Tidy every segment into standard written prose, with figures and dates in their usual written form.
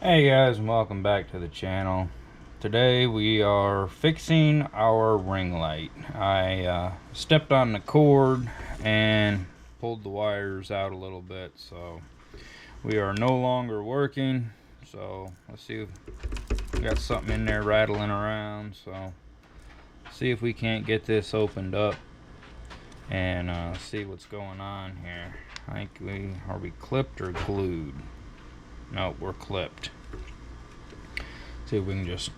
Hey guys, and welcome back to the channel. Today we are fixing our ring light. I stepped on the cord and pulled the wires out a little bit, so we are no longer working. So let's see if we got something in there rattling around. So see if we can't get this opened up and see what's going on here. I think are we clipped or glued? No, we're clipped. See if we can just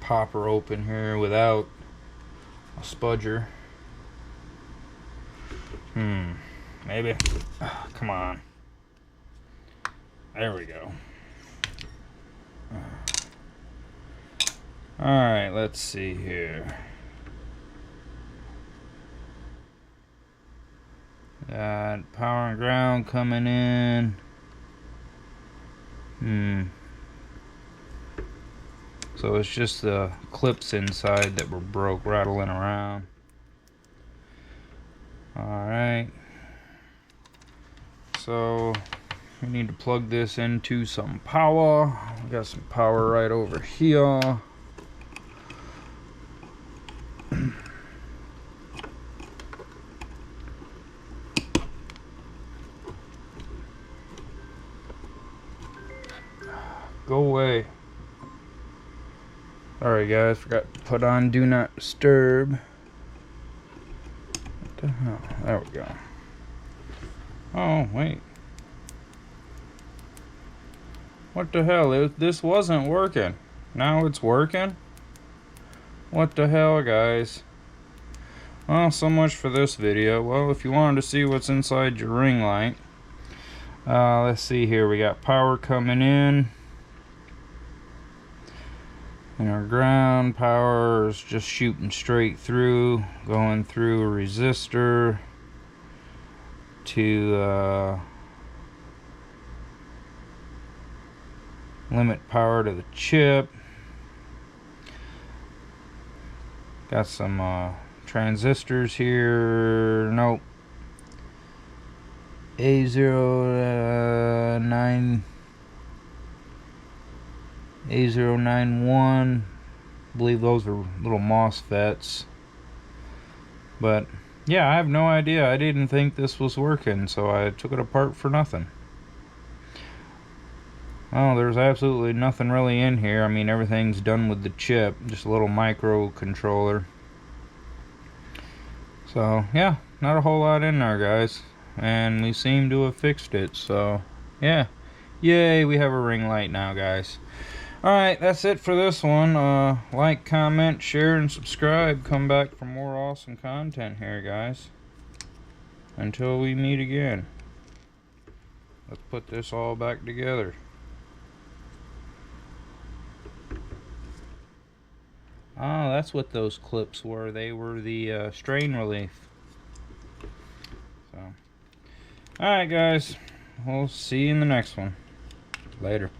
pop her open here without a spudger. Maybe. Oh, come on. There we go. Alright, let's see here. Got power and ground coming in. So it's just the clips inside that were broke, rattling around. Alright. So we need to plug this into some power. We got some power right over here. Go away. Sorry guys, forgot to put on Do Not Disturb. What the hell? There we go. Oh, wait. What the hell? This wasn't working. Now it's working? What the hell, guys? Well, so much for this video. Well, if you wanted to see what's inside your ring light, let's see here. We got power coming in. And our ground power is just shooting straight through, going through a resistor to limit power to the chip. Got some transistors here. Nope. A09 A091, I believe those are little MOSFETs. But yeah, I have no idea. I didn't think this was working, so I took it apart for nothing. Oh, there's absolutely nothing really in here. I mean, everything's done with the chip, just a little microcontroller. So yeah, not a whole lot in there, guys, and we seem to have fixed it. So yeah, yay, we have a ring light now, guys. Alright, that's it for this one. Like, comment, share, and subscribe. Come back for more awesome content here, guys. Until we meet again. Let's put this all back together. Oh, that's what those clips were. They were the strain relief. So, alright, guys. We'll see you in the next one. Later.